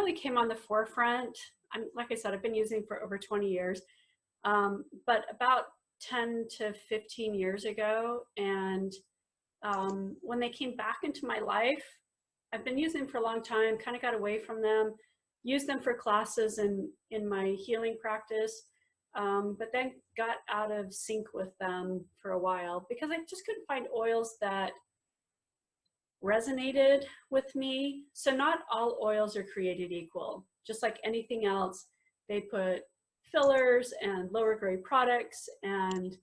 really came on the forefront. Like I said, I've been using for over 20 years, but about 10 to 15 years ago. And when they came back into my life, I've been using them for a long time, kind of got away from them, used them for classes in my healing practice, but then got out of sync with them for a while because I just couldn't find oils that resonated with me. So not all oils are created equal. Just like anything else, they put fillers and lower grade products, and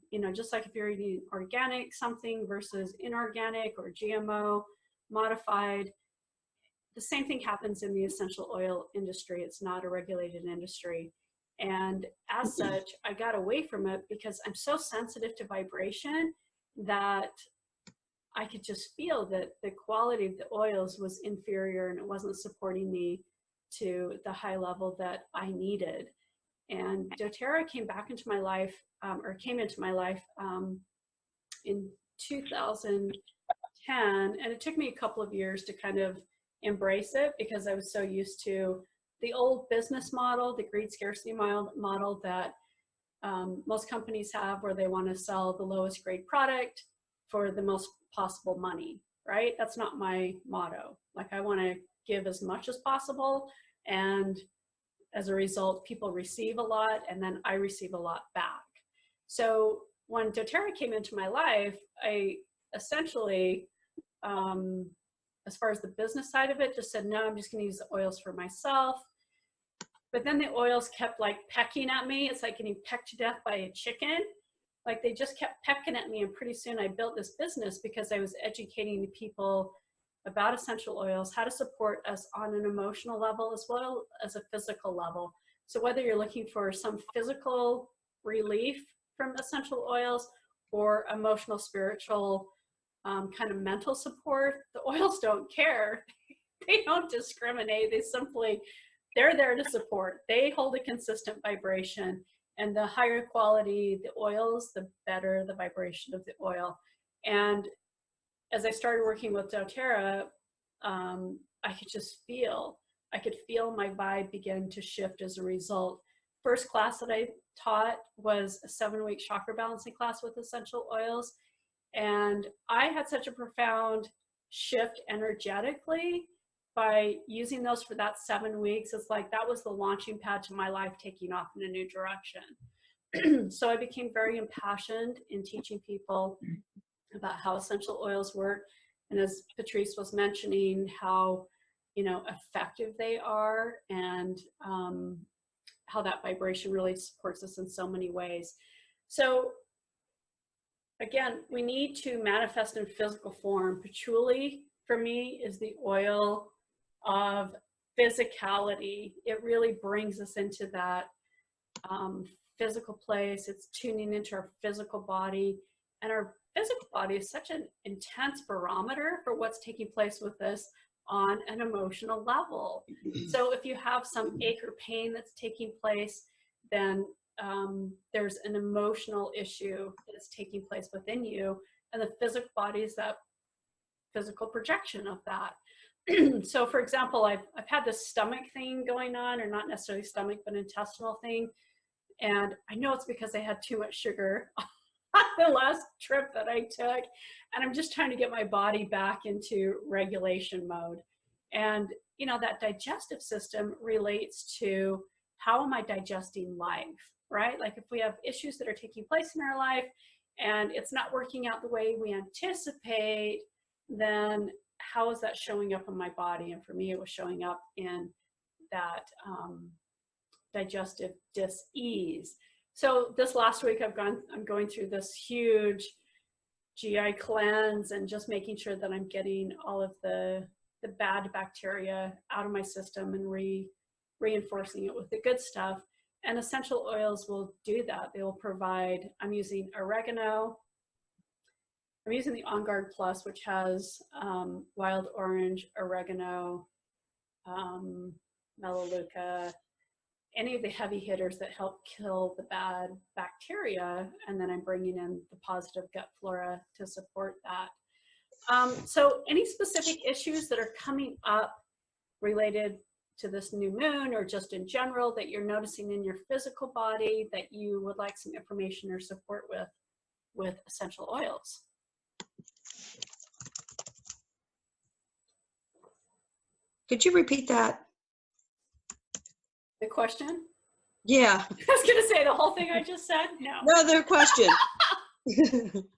you know, just like if you're eating organic something versus inorganic or GMO modified, the same thing happens in the essential oil industry. It's not a regulated industry. And as such, I got away from it because I'm so sensitive to vibration that I could just feel that the quality of the oils was inferior and it wasn't supporting me to the high level that I needed. And doTERRA came back into my life, or came into my life in 2010. And it took me a couple of years to kind of embrace it because I was so used to the old business model, the greed scarcity model that most companies have, where they want to sell the lowest grade product for the most possible money, right? That's not my motto. Like, I want to give as much as possible, and as a result, people receive a lot, and then I receive a lot back. So when doTERRA came into my life, I essentially, as far as the business side of it, just said, no, I'm just going to use the oils for myself. But then the oils kept like pecking at me. It's like getting pecked to death by a chicken. Like, they just kept pecking at me. And pretty soon I built this business because I was educating the people about essential oils, how to support us on an emotional level as well as a physical level. So whether you're looking for some physical relief from essential oils or emotional, spiritual, kind of mental support, the oils don't care. They don't discriminate. They're there to support. They hold a consistent vibration, and the higher quality the oils, the better the vibration of the oil. And as I started working with doTERRA, I could feel my vibe begin to shift as a result. First class that I taught was a 7-week chakra balancing class with essential oils. And I had such a profound shift energetically by using those for that 7 weeks. It's like that was the launching pad to my life taking off in a new direction. So I became very impassioned in teaching people about how essential oils work. And as Patrice was mentioning, how, you know, effective they are, and how that vibration really supports us in so many ways. So again, we need to manifest in physical form. Patchouli, for me, is the oil of physicality. It really brings us into that physical place. It's tuning into our physical body. And our physical body is such an intense barometer for what's taking place with us on an emotional level. So if you have some ache or pain that's taking place, then there's an emotional issue that's taking place within you, and the physical body is that physical projection of that. So for example, I've had this stomach thing going on, or not necessarily stomach, but intestinal thing. And I know it's because I had too much sugar on the last trip that I took. And I'm just trying to get my body back into regulation mode. And, you know, that digestive system relates to how am I digesting life, right? Like if we have issues that are taking place in our life and it's not working out the way we anticipate, then how is that showing up in my body? And for me, it was showing up in that digestive dis-ease. So this last week I'm going through this huge GI cleanse and just making sure that I'm getting all of the bad bacteria out of my system and reinforcing it with the good stuff. And essential oils will do that. They will provide, I'm using oregano. I'm using the On Guard Plus, which has wild orange, oregano, melaleuca, any of the heavy hitters that help kill the bad bacteria. And then I'm bringing in the positive gut flora to support that. So any specific issues that are coming up related to this new moon or just in general that you're noticing in your physical body that you would like some information or support with essential oils. Could you repeat that? The question? Yeah. I was going to say the whole thing I just said. No. No other question.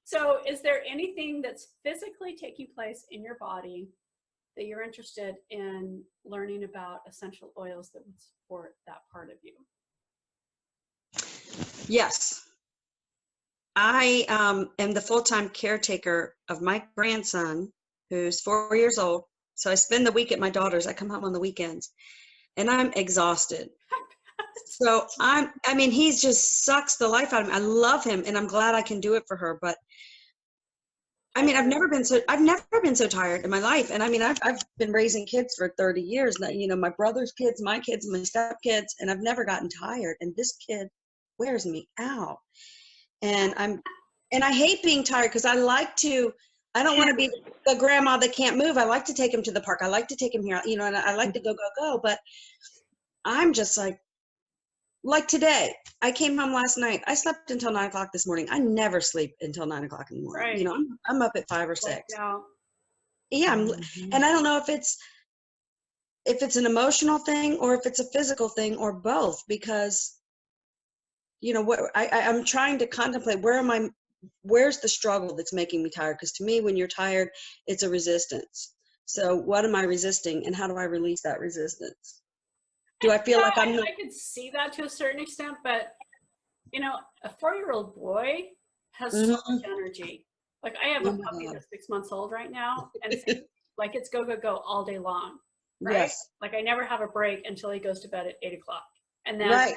So is there anything that's physically taking place in your body that you're interested in learning about essential oils that would support that part of you? Yes. I am the full-time caretaker of my grandson, who's 4 years old. So I spend the week at my daughter's. I come home on the weekends, and I'm exhausted. So I mean, he just sucks the life out of me. I love him, and I'm glad I can do it for her. But I mean, I've never been so tired in my life. And I mean, I've been raising kids for 30 years now, you know, my brother's kids, my stepkids, and I've never gotten tired. And this kid wears me out. And I hate being tired because I don't want to be the grandma that can't move. I like to take him to the park. I like to take him here, you know, and I like to go. But I'm just like today, I came home last night. I slept until 9 o'clock this morning. I never sleep until 9 o'clock in the morning. Right. You know, I'm up at 5 or 6. Yeah. And I don't know if it's an emotional thing or if it's a physical thing or both, because, you know, what I'm trying to contemplate where's the struggle that's making me tired? Because to me, when you're tired, it's a resistance. So what am I resisting, and how do I release that resistance? Do I feel like I'm not? I could see that to a certain extent, but you know, a 4-year-old boy has so much energy. Like I have a puppy that's 6 months old right now, and like it's go all day long. Right? Yes. Like I never have a break until he goes to bed at 8 o'clock, and then right.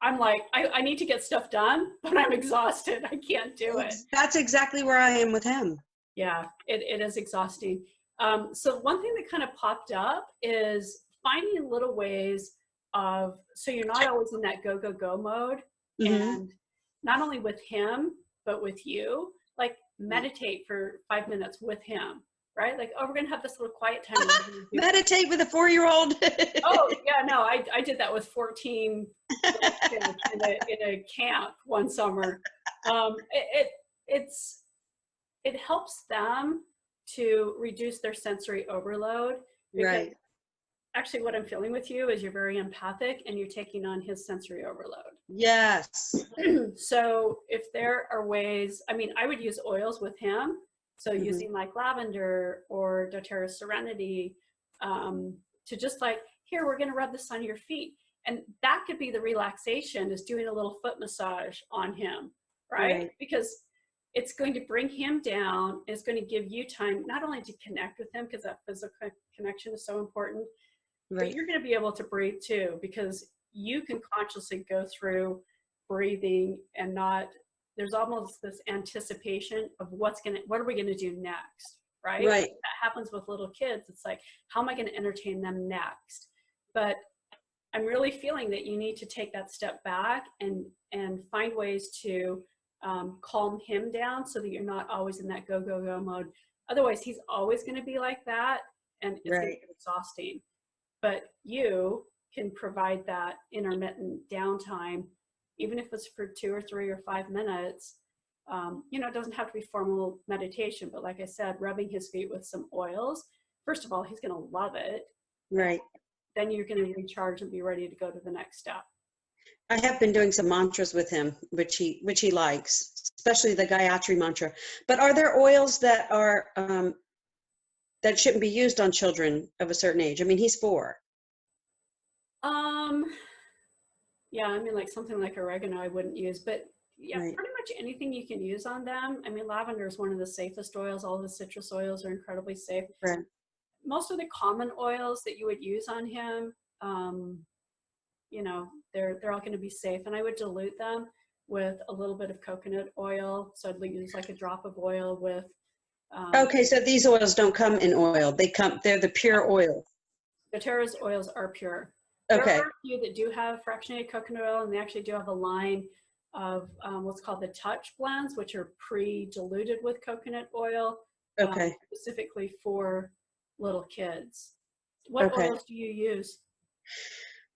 I'm like, I need to get stuff done, but I'm exhausted. I can't do it. That's exactly where I am with him. Yeah, it is exhausting. So one thing that kind of popped up is finding little ways of, so you're not always in that go mode. And not only with him, but with you, like meditate for 5 minutes with him, right? Like, oh, we're going to have this little quiet time. Meditate with a 4-year-old. Oh, yeah, no, I did that with 14 kids in a camp one summer. It helps them to reduce their sensory overload. Right. Actually, what I'm feeling with you is you're very empathic and you're taking on his sensory overload. Yes. So if there are ways, I mean, I would use oils with him. So using like lavender or doTERRA's Serenity to just like, here, we're going to rub this on your feet. And that could be the relaxation, is doing a little foot massage on him, right? Because it's going to bring him down. It's going to give you time not only to connect with him, because that physical connection is so important, but you're going to be able to breathe too, because you can consciously go through breathing and not, there's almost this anticipation of what are we going to do next, right? That happens with little kids. It's like, how am I going to entertain them next? But I'm really feeling that you need to take that step back and find ways to calm him down so that you're not always in that go mode. Otherwise, he's always going to be like that, and it's going to be exhausting. But you can provide that intermittent downtime, even if it's for 2 or 3 or 5 minutes. You know, it doesn't have to be formal meditation, but like I said, rubbing his feet with some oils. First of all, he's going to love it. Right. Then you're going to recharge and be ready to go to the next step. I have been doing some mantras with him, which he likes, especially the Gayatri mantra. But are there oils that are that shouldn't be used on children of a certain age? I mean, he's 4. Yeah, I mean, like something like oregano I wouldn't use, but yeah, pretty much anything you can use on them. I mean, lavender is one of the safest oils. All the citrus oils are incredibly safe. Right. Most of the common oils that you would use on him, you know, they're all going to be safe. And I would dilute them with a little bit of coconut oil. So I'd use like a drop of oil with. Okay, so these oils don't come in oil. They're the pure oil. doTERRA's oils are pure. Okay. There are a few that do have fractionated coconut oil, and they actually do have a line of what's called the touch blends, which are pre-diluted with coconut oil, okay, specifically for little kids. What Okay. oils do you use?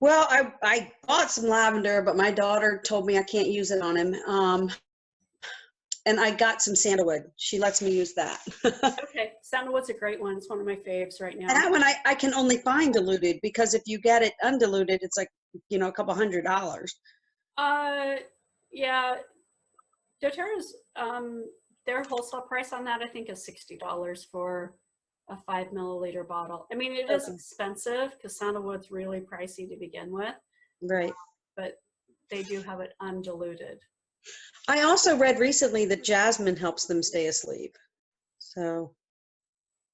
Well, I bought some lavender, but my daughter told me I can't use it on him. And I got some sandalwood. She lets me use that. Okay, sandalwood's a great one. It's one of my faves right And now. that one I can only find diluted, because if you get it undiluted, it's like, a couple $100. Uh, yeah, doTERRA's, their wholesale price on that I think is $60 for a 5 milliliter bottle. I mean, it is Okay. expensive because sandalwood's really pricey to begin with, Right. but they do have it undiluted. I also read recently that jasmine helps them stay asleep. So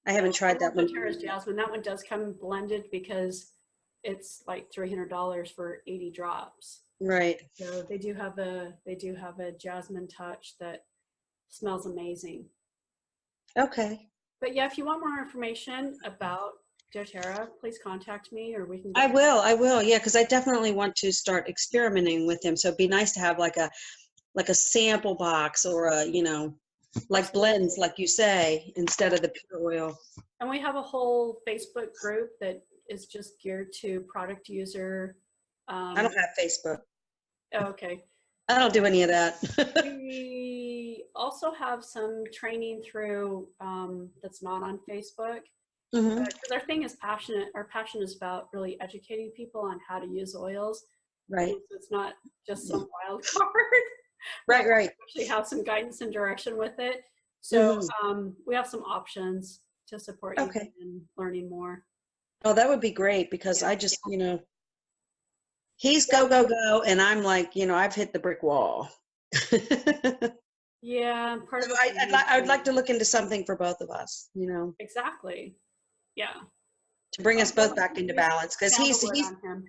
I haven't tried that one. doTERRA's jasmine, that one does come blended because it's like $300 for 80 drops. Right. So they do have a jasmine touch that smells amazing. Okay. But yeah, if you want more information about doTERRA, please contact me, or we can I get will. Yeah, because I definitely want to start experimenting with them. So it'd be nice to have like a sample box, or like blends, like you say, instead of the pure oil. And we have a whole Facebook group that is just geared to product user. I don't have Facebook. Okay. I don't do any of that. We also have some training through that's not on Facebook. Hmm. Because our thing is passionate. Our passion is about really educating people on how to use oils. Right. So it's not just some wild card. Right. Right. We actually have some guidance and direction with it. So Hmm. we have some options to support you Okay. in learning more. Oh, that would be great, because Yeah. I just, he's go, go, go. And I'm like, I've hit the brick wall. Yeah, part of So it. I'd like to look into something for both of us, Exactly. Yeah. to bring us both back into balance. Because he's, on him.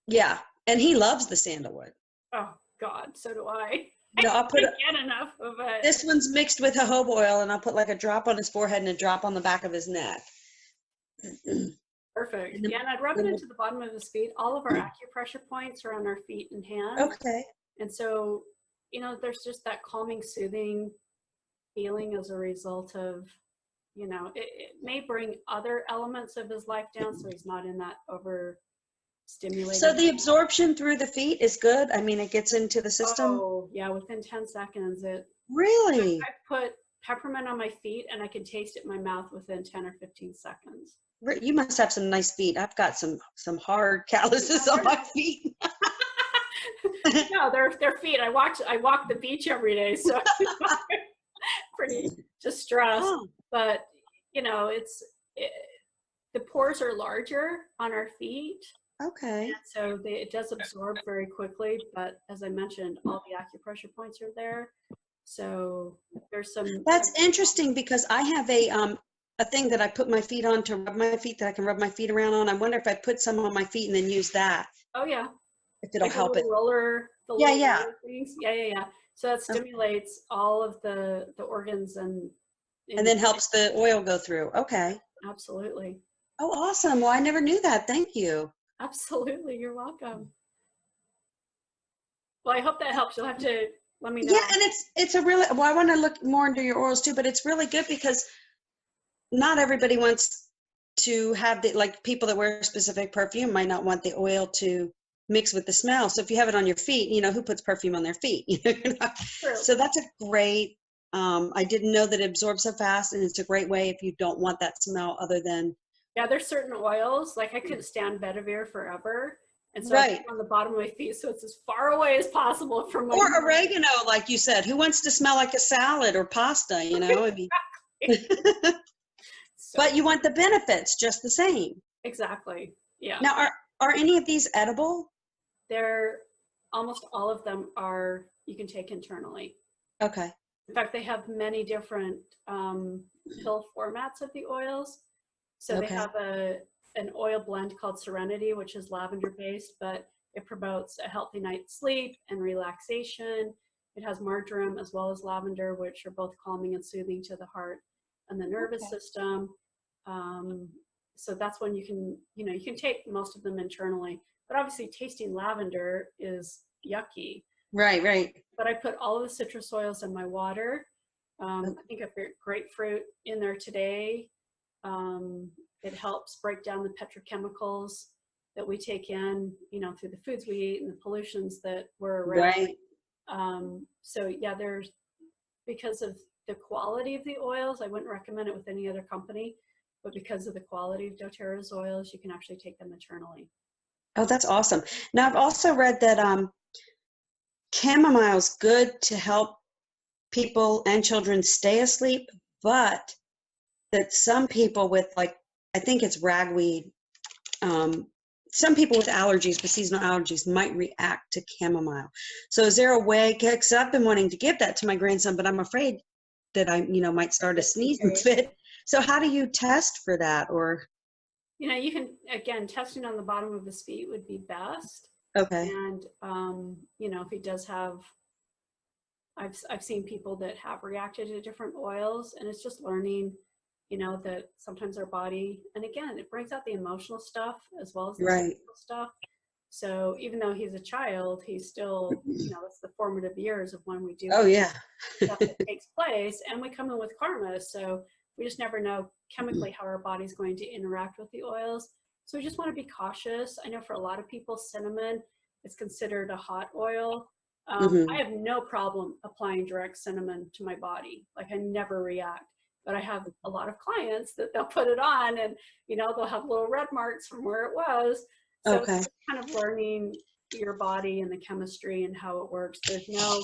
yeah, and he loves the sandalwood. Oh God, so do I. I'll put Can't get enough of it. this one's mixed with jojoba oil, and I'll put like a drop on his forehead and a drop on the back of his neck. Perfect. And then- Yeah, and I'd rub it into the bottom of his feet. All of our acupressure points are on our feet and hands. Okay. And so, there's just that calming, soothing feeling as a result of, it may bring other elements of his life down, so he's not in that overstimulated. So the absorption through the feet is good? I mean, it gets into the system? Oh, yeah, within 10 seconds. Really? I put peppermint on my feet and I could taste it in my mouth within 10 or 15 seconds. You must have some nice feet. I've got some hard calluses on my feet. No, they're feet. I walk the beach every day, so pretty distressed. Oh. But the pores are larger on our feet, Okay. and so it does absorb very quickly. But as I mentioned, all the acupressure points are there, so there's some. That's interesting, because I have a thing that I put my feet on to rub my feet, that I can rub my feet around on. I wonder if I put some on my feet and then use that, Oh yeah, if it'll like help it. roller. The Yeah, little yeah. roller things. Yeah. So that stimulates all of the organs and then helps the oil go through. Okay. Absolutely. Oh, awesome. Well, I never knew that. Thank you. Absolutely. You're welcome. Well, I hope that helps. You'll have to let me know. Yeah, and it's a really, well, I want to look more into your oils too, but it's really good, because not everybody wants to have like people that wear specific perfume might not want the oil to mix with the smell. So if you have it on your feet, who puts perfume on their feet? True. So that's a great, I didn't know that it absorbs so fast, and it's a great way if you don't want that smell other than. Yeah, there's certain oils, like I couldn't stand vetiver forever. And so Right. I put it on the bottom of my feet, so it's as far away as possible from my Or oregano, like you said. Who wants to smell like a salad or pasta, I mean. But you want the benefits just the same. Exactly. Yeah. Now, are any of these edible? Almost all of them you can take internally. Okay. In fact, they have many different pill formats of the oils. So Okay. they have an oil blend called Serenity, which is lavender based, but it promotes a healthy night's sleep and relaxation. It has marjoram as well as lavender, which are both calming and soothing to the heart and the nervous system. So that's when you can take most of them internally, but obviously tasting lavender is yucky. Right. But I put all of the citrus oils in my water. I think I've got grapefruit in there today. It helps break down the petrochemicals that we take in, you know, through the foods we eat and the pollutions that we're around. Right. So yeah, there's, because of the quality of the oils, I wouldn't recommend it with any other company, but because of the quality of doTERRA's oils, you can actually take them internally. Oh, that's awesome. Now, I've also read that chamomile's good to help people and children stay asleep, but that some people with, like, I think it's ragweed, some people with allergies, with seasonal allergies, might react to chamomile. So is there a way, because I've been wanting to give that to my grandson, but I'm afraid that I, you know, might start a sneezing fit. So how do you test for that? Or, You know, you can, again, testing on the bottom of his feet would be best. okay, And, you know, if he does have, I've seen people that have reacted to different oils, and it's just learning, you know, that sometimes our body, and again, it brings out the emotional stuff as well as the right, physical stuff. So even though he's a child, he's still, you know, it's the formative years of when we do oh yeah, stuff that takes place, and we come in with karma. So we just never know chemically how our body's going to interact with the oils. So we just want to be cautious. I know for a lot of people, cinnamon is considered a hot oil. I have no problem applying direct cinnamon to my body. Like, I never react. But I have a lot of clients that they'll put it on, and, you know, they'll have little red marks from where it was. So okay, it's kind of learning your body and the chemistry and how it works. There's no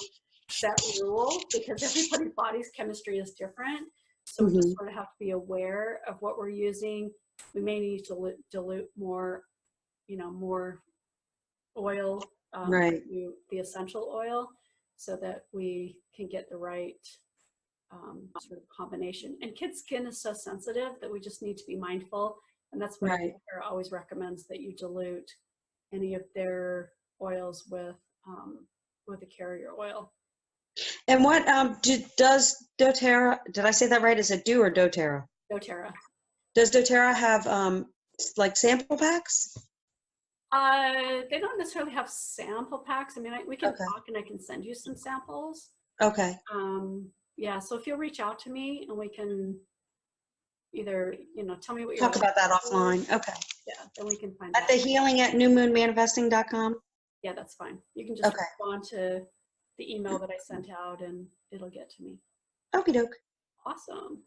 set rule because everybody's body's chemistry is different. So we just sort of have to be aware of what we're using. We may need to dilute more, you know, more oil, right, the essential oil, so that we can get the right sort of combination. And kids' skin is so sensitive that we just need to be mindful. And that's why right. doTERRA always recommends that you dilute any of their oils with a carrier oil. And what does doTERRA, did I say that right? Is it do or doTERRA? doTERRA. Does doTERRA have like sample packs? They don't necessarily have sample packs. I mean, we can Okay. talk and I can send you some samples. Okay. Yeah, so if you'll reach out to me and we can either, you know, tell me what you're Talk about that offline. Okay. Yeah, then we can find At out. the healing@newmoonmanifesting.com? Yeah, that's fine. You can just Okay. respond to the email that I sent out and it'll get to me. Okie doke. Awesome.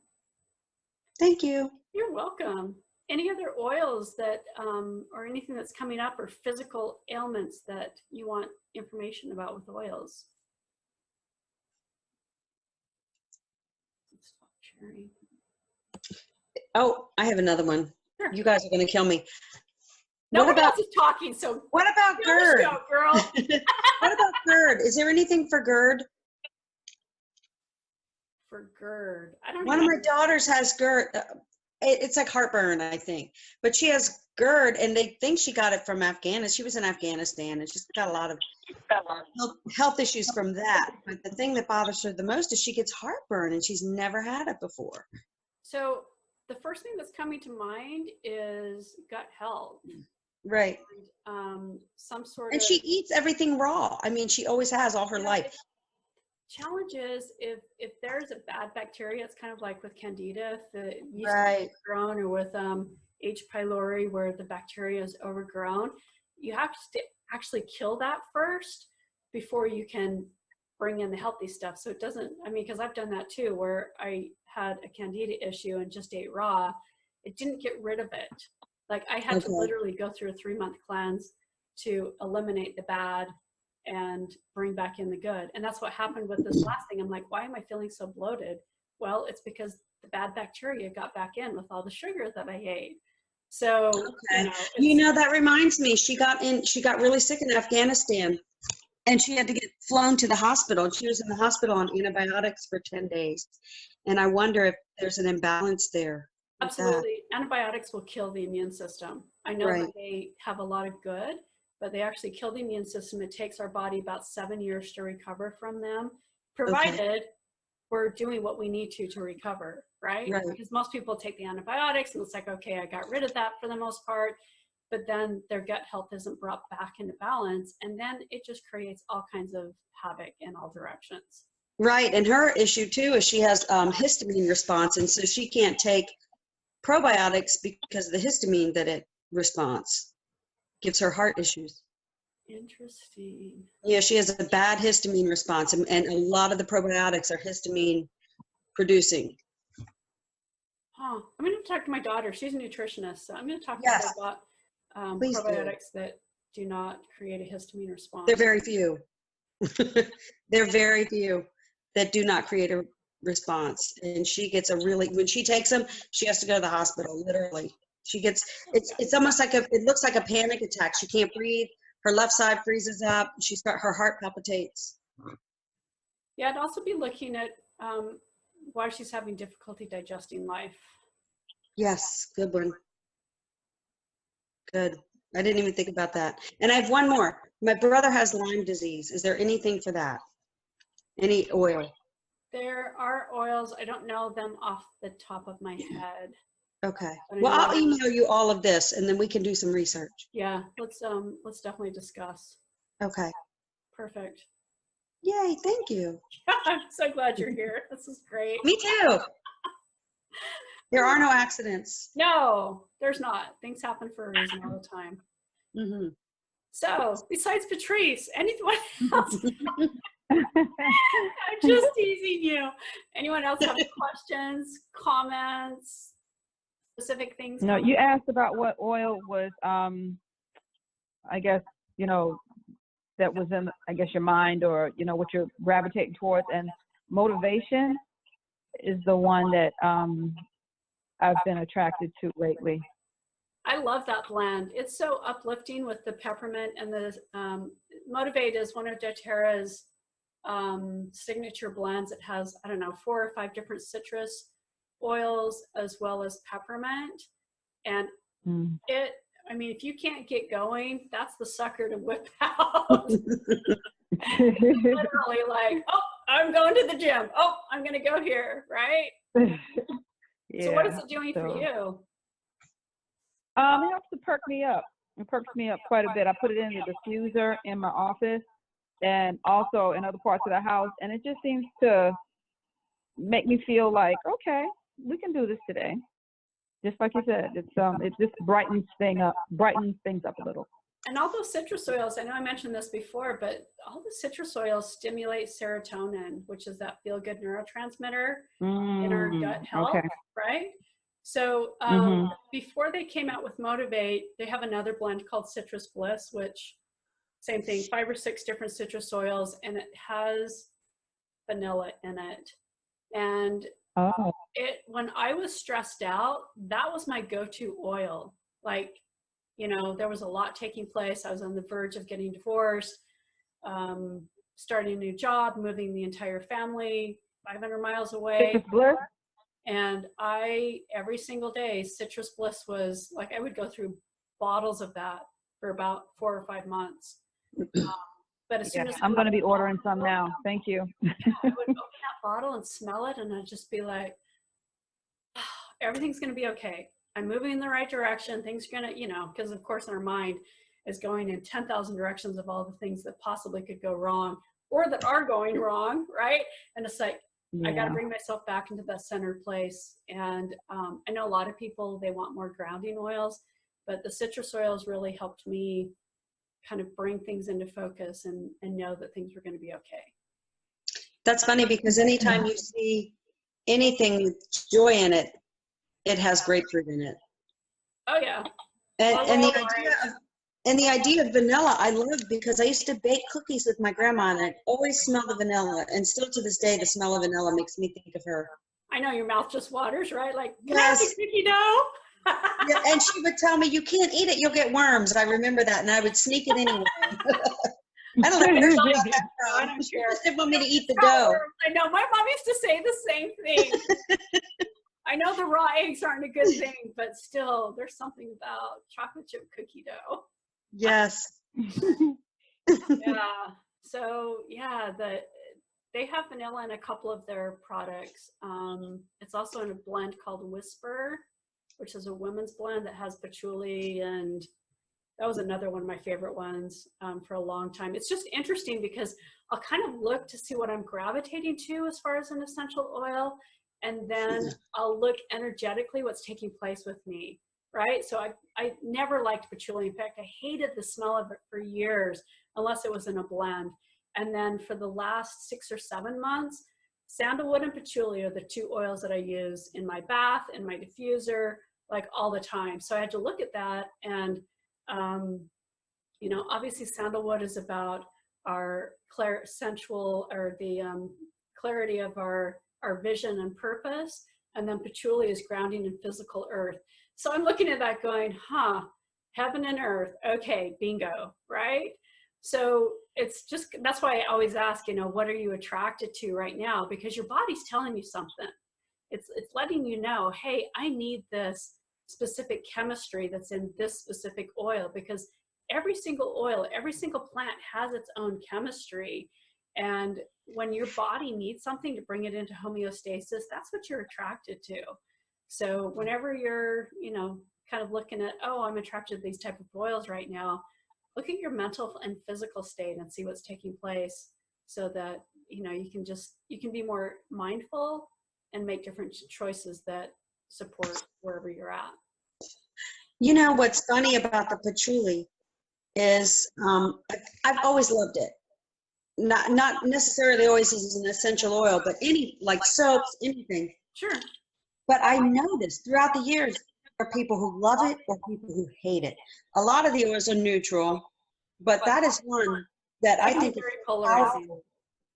Thank you. You're welcome. Any other oils that, or anything that's coming up, or physical ailments that you want information about with oils? Stop sharing. Oh, I have another one. Sure. You guys are going to kill me. Nobody else is talking, so what about GERD? Show, girl. What about GERD? Is there anything for GERD? For GERD, I don't know. One of my daughters has GERD. It's like heartburn, I think. But she has GERD, and they think she got it from Afghanistan. She was in Afghanistan, and she's got a lot of health issues from that. But the thing that bothers her the most is she gets heartburn, and she's never had it before. So the first thing that's coming to mind is gut health. Right. And, some sort and of. she eats everything raw. I mean, she always has all her life. Challenge is if there's a bad bacteria, it's kind of like with Candida, if the yeast Right. is overgrown, or with H. pylori, where the bacteria is overgrown, you have to actually kill that first before you can bring in the healthy stuff. So it doesn't, I mean, because I've done that too, where I had a Candida issue and just ate raw. It didn't get rid of it. Like, I had to literally go through a 3-month cleanse to eliminate the bad and bring back in the good. And that's what happened with this last thing. I'm like, why am I feeling so bloated? Well, it's because the bad bacteria got back in with all the sugar that I ate. So, that reminds me, she got really sick in Afghanistan, and she had to get flown to the hospital. She was in the hospital on antibiotics for 10 days. And I wonder if there's an imbalance there. Absolutely. Antibiotics will kill the immune system. I know that they have a lot of good, but they actually kill the immune system. It takes our body about 7 years to recover from them, provided we're doing what we need to recover, right? Because most people take the antibiotics and it's like, okay, I got rid of that for the most part, but then their gut health isn't brought back into balance. And then it just creates all kinds of havoc in all directions. Right. And her issue too is she has histamine response. And so she can't take probiotics because of the histamine that it responds. Gives her heart issues. Interesting. Yeah, she has a bad histamine response, and a lot of the probiotics are histamine producing. Huh. I'm going to talk to my daughter. She's a nutritionist, so I'm going to talk to her Yes, about please do. probiotics that do not create a histamine response. They're very few. They're very few that do not create a response. And she gets when she takes them, she has to go to the hospital, literally. She gets, it's almost like it looks like a panic attack. She can't breathe. Her left side freezes up. Her heart palpitates. Yeah, I'd also be looking at why she's having difficulty digesting life. Yes, good one. Good. I didn't even think about that. And I have one more. My brother has Lyme disease. Is there anything for that? Any oil? There are oils. I don't know them off the top of my head. Okay. Well, I'll email you all of this, and then we can do some research. Yeah, let's definitely discuss. Okay. Perfect. Yay, thank you. I'm so glad you're here. This is great. Me too. There are no accidents. No, there's not. Things happen for a reason all the time. Mm-hmm. So, besides Patrice, anyone else? I'm just teasing you. Anyone else have questions, comments, specific things? No, you asked about what oil was, I guess, that was in, I guess, your mind, or, what you're gravitating towards. And motivation is the one that I've been attracted to lately. I love that blend. It's so uplifting with the peppermint, and the Motivate is one of doTERRA's signature blends. It has, I don't know, 4 or 5 different citrus oils as well as peppermint. And I mean, if you can't get going, that's the sucker to whip out. Literally like, oh, I'm going to the gym. Oh, I'm going to go here, right? Yeah, so what is it doing for you? It helps to perk me up. It perks me up quite a bit. I put it in the diffuser in my office and also in other parts of the house. And it just seems to make me feel like, okay, we can do this today. Just like you said, it just brightens things up a little. And all those citrus oils, I know I mentioned this before, but all the citrus oils stimulate serotonin, which is that feel-good neurotransmitter in our gut health, right? So before they came out with Motivate, they have another blend called Citrus Bliss, which same thing, 5 or 6 different citrus oils, and it has vanilla in it. And when I was stressed out, that was my go-to oil. Like, there was a lot taking place. I was on the verge of getting divorced, starting a new job, moving the entire family 500 miles away. Citrus Bliss? And every single day, Citrus Bliss was like, I would go through bottles of that for about 4 or 5 months. But as soon as I'm going to be ordering some now. Thank you. I would open that bottle and smell it, and I'd just be like, oh, everything's going to be okay. I'm moving in the right direction. Things are going to, because of course our mind is going in 10,000 directions of all the things that possibly could go wrong or that are going wrong, right? And it's like, I got to bring myself back into that centered place. And I know a lot of people, they want more grounding oils, but the citrus oils really helped me kind of bring things into focus and know that things were going to be okay. That's funny because anytime you see anything with joy in it, it has grapefruit in it. Oh yeah. And the idea of vanilla, I love because I used to bake cookies with my grandma and I always smell the vanilla. And still to this day, the smell of vanilla makes me think of her. I know, your mouth just waters, right? Like, yes. Cookie dough. Yeah, and she would tell me, you can't eat it, you'll get worms. I remember that, and I would sneak it anyway. I don't know where she got that from. She just didn't want me to eat the dough. I know, my mom used to say the same thing. I know the raw eggs aren't a good thing, but still, there's something about chocolate chip cookie dough. Yes. Yeah. So yeah, they have vanilla in a couple of their products. It's also in a blend called Whisper, which is a women's blend that has patchouli, and that was another one of my favorite ones for a long time. It's just interesting because I'll kind of look to see what I'm gravitating to as far as an essential oil, and then I'll look energetically what's taking place with me, right? So I never liked patchouli. In fact, I hated the smell of it for years, unless it was in a blend. And then for the last 6 or 7 months, sandalwood and patchouli are the 2 oils that I use in my bath, in my diffuser, like all the time. So I had to look at that. And, you know, obviously sandalwood is about our sensual, or the clarity of our vision and purpose. And then patchouli is grounding in physical earth. So I'm looking at that going, huh, heaven and earth. Okay, bingo, right? So it's just, that's why I always ask, you know, what are you attracted to right now? Because your body's telling you something. It's letting you know, hey, I need this specific chemistry that's in this specific oil, because every single oil, every single plant has its own chemistry. And when your body needs something to bring it into homeostasis, that's what you're attracted to. So whenever you're, you know, kind of looking at, oh, I'm attracted to these type of oils right now, look at your mental and physical state and see what's taking place, so that, you know, you can be more mindful and make different choices that support wherever you're at. You know, what's funny about the patchouli is I've always loved it. Not necessarily always as an essential oil, but any, like soaps, anything. Sure. But I noticed throughout the years, there are people who love it or people who hate it. A lot of the oils are neutral, but that is one that I think is very polarizing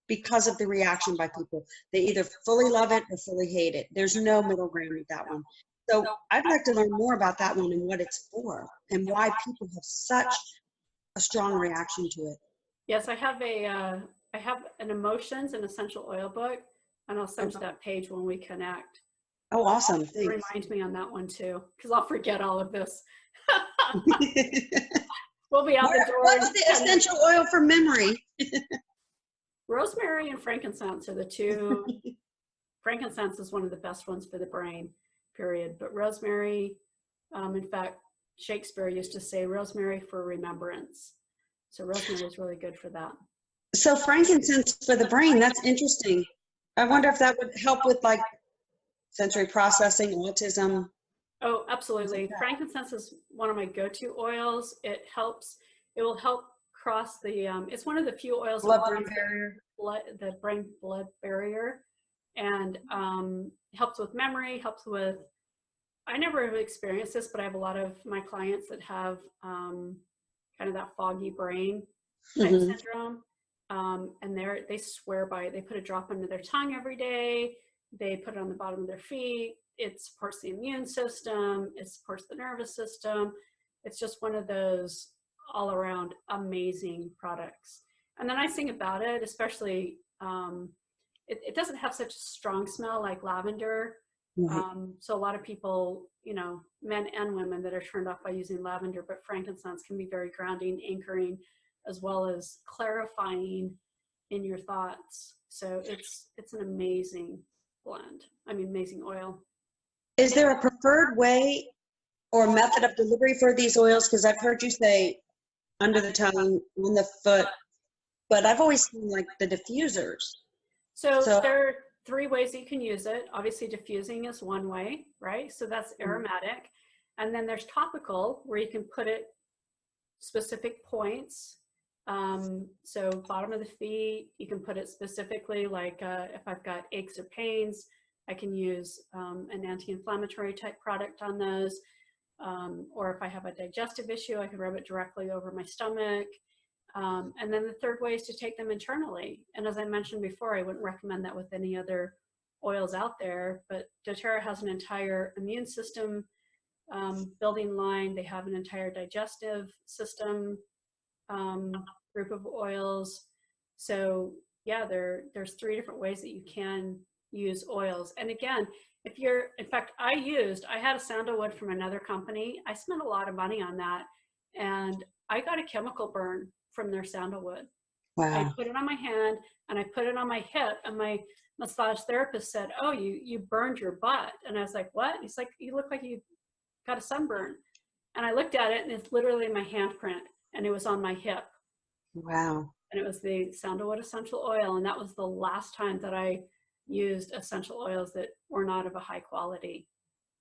because of the reaction by people. They either fully love it or fully hate it. There's no middle ground with that one. So I'd like to learn more about that one and what it's for and why people have such a strong reaction to it. Yes, I have an emotions and essential oil book, and I'll send you that page when we connect. Oh, awesome. Thanks. Remind me on that one too, because I'll forget all of this. We'll be out the door. What's the essential oil for memory? Rosemary and frankincense are the 2. Frankincense is one of the best ones for the brain, period. But rosemary, in fact, Shakespeare used to say rosemary for remembrance. So rosemary is really good for that. So frankincense for the brain, that's interesting. I wonder if that would help with like sensory processing, autism. Oh, absolutely. Frankincense is one of my go-to oils. It will help cross the, it's one of the few oils Blood-brain barrier. The brain-blood barrier, and helps with memory, helps with, I never have experienced this, but I have a lot of my clients that have kind of that foggy brain type syndrome. And they swear by it. They put a drop under their tongue every day. They put it on the bottom of their feet. It supports the immune system. It supports the nervous system. It's just one of those all around amazing products. And the nice thing about it, especially, it doesn't have such a strong smell like lavender. So a lot of people, you know, men and women, that are turned off by using lavender, but frankincense can be very grounding, anchoring, as well as clarifying in your thoughts. So it's an amazing blend. I mean, amazing oil. Is there a preferred way or method of delivery for these oils? Because I've heard you say under the tongue, on the foot, but I've always seen like the diffusers. So there are 3 ways that you can use it. Obviously, diffusing is one way, right? So that's aromatic. And then there's topical, where you can put it specific points. So bottom of the feet, you can put it specifically, like if I've got aches or pains, I can use an anti-inflammatory type product on those. Or if I have a digestive issue, I can rub it directly over my stomach. And then the 3rd way is to take them internally. And as I mentioned before, I wouldn't recommend that with any other oils out there, but doTERRA has an entire immune system building line. They have an entire digestive system group of oils. So yeah, there's 3 different ways that you can use oils. And again, if you're, in fact, I had a sandalwood from another company. I spent a lot of money on that, and I got a chemical burn from their sandalwood. Wow. I put it on my hand and I put it on my hip, and my massage therapist said, "Oh, you burned your butt." And I was like, "What?" He's like, "You look like you got a sunburn." And I looked at it, and it's literally my handprint, and it was on my hip. Wow. And it was the sandalwood essential oil. And that was the last time that I used essential oils that were not of a high quality.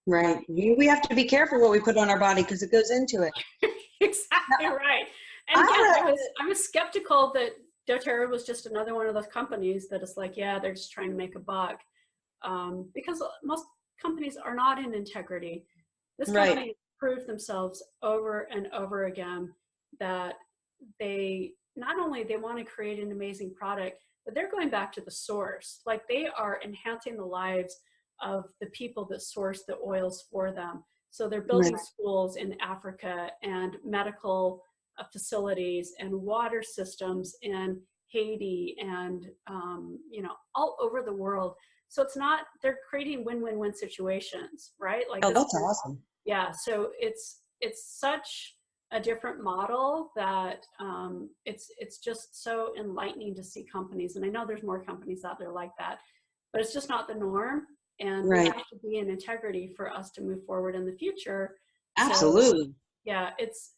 Right. We have to be careful what we put on our body because it goes into it. Exactly right. And again, I was skeptical that doTERRA was just another one of those companies that is like, yeah, they're just trying to make a buck. Because most companies are not in integrity. This company proved themselves over and over again that they not only they want to create an amazing product, but they're going back to the source. Like they are enhancing the lives of the people that source the oils for them. So they're building schools in Africa and medical facilities and water systems in Haiti and you know, all over the world. So it's not, they're creating win-win-win situations, right? Like that's awesome. Yeah, so it's such a different model that it's just so enlightening to see companies, and I know there's more companies out there like that, but it's just not the norm, and we have to be in integrity for us to move forward in the future. Absolutely. So, yeah, it's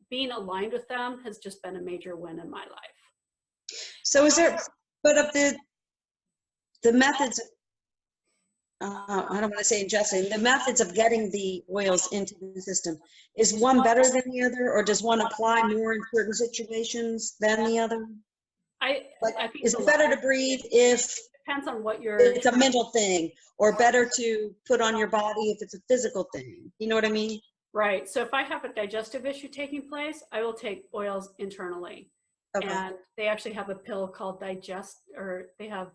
being aligned with them has just been a major win in my life. So is there, but of the methods, I don't want to say ingesting, the methods of getting the oils into the system, is one better than the other, or does one apply more in certain situations than the other? I think is it better to breathe if depends on what you're, it's a mental thing, or better to put on your body if it's a physical thing? You know what I mean? Right. So if I have a digestive issue taking place, I will take oils internally. Okay. And they actually have a pill called Digest, or they have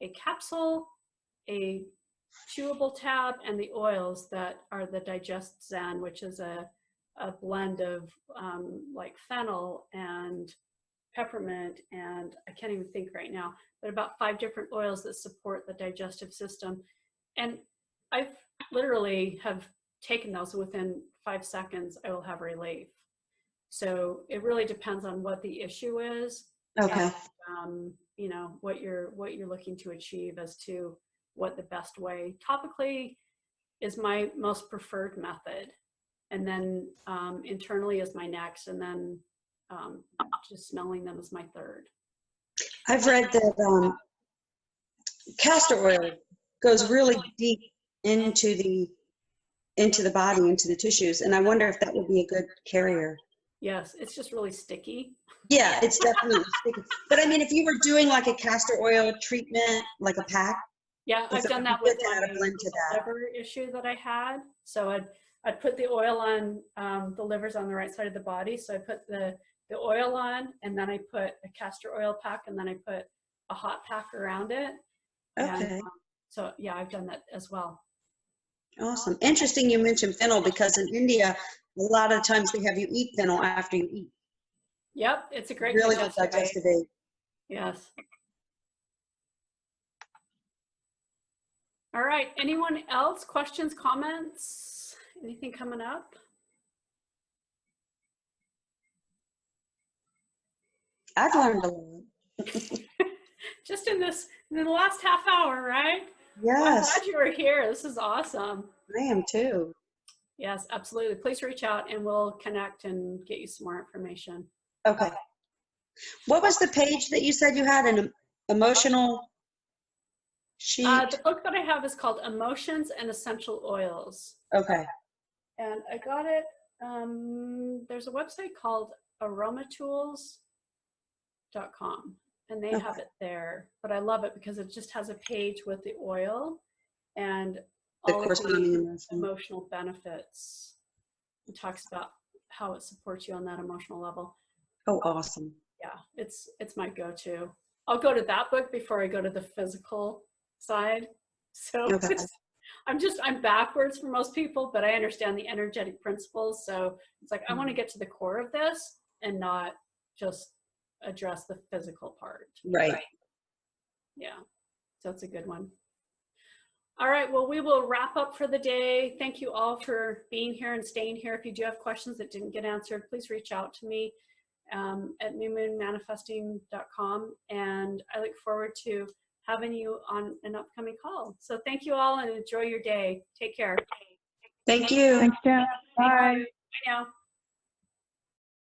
a capsule, a chewable tab, and the oils that are the Digest Zen, which is a blend of like fennel and peppermint, and I can't even think right now, but about 5 different oils that support the digestive system. And I've literally have taken those, within 5 seconds I will have relief. So it really depends on what the issue is. Okay. And, you know, what you're looking to achieve as to what the best way. Topically is my most preferred method, and then internally is my next, and then just smelling them is my third. I've read that castor oil goes really deep into the body, into the tissues, and I wonder if that would be a good carrier. Yes, it's just really sticky. Yeah, it's definitely sticky. But I mean, if you were doing like a castor oil treatment, like a pack. Yeah, I've done that with my liver issue that I had. So I'd put the oil on, the liver's on the right side of the body. So I put the oil on, and then I put a castor oil pack, and then I put a hot pack around it. Okay. And, so yeah, I've done that as well. Awesome. Interesting you mentioned fennel, because in India, a lot of times they have you eat fennel after you eat. Yep, it's a great really good digestive aid. Yes. All right, anyone else? Questions, comments, anything coming up? I've learned a lot. Just in the last half hour, right? Yes. Well, I'm glad you were here. This is awesome. I am too. Yes, absolutely. Please reach out and we'll connect and get you some more information. Okay. What was the page that you said you had, an emotional sheet? The book that I have is called Emotions and Essential Oils. Okay. And I got it, there's a website called aromatools.com, and they have it there. But I love it because it just has a page with the oil and all of the emotional benefits. It talks about how it supports you on that emotional level. Oh, awesome. Yeah, it's my go-to. I'll go to that book before I go to the physical side. So okay. I'm backwards for most people, but I understand the energetic principles. So it's like, I want to get to the core of this and not just address the physical part. Right. Yeah. So it's a good one. All right. Well, we will wrap up for the day. Thank you all for being here and staying here. If you do have questions that didn't get answered, please reach out to me at newmoonmanifesting.com. And I look forward to having you on an upcoming call. So thank you all and enjoy your day. Take care. Thank you. Thanks, Jana. Bye. Bye now.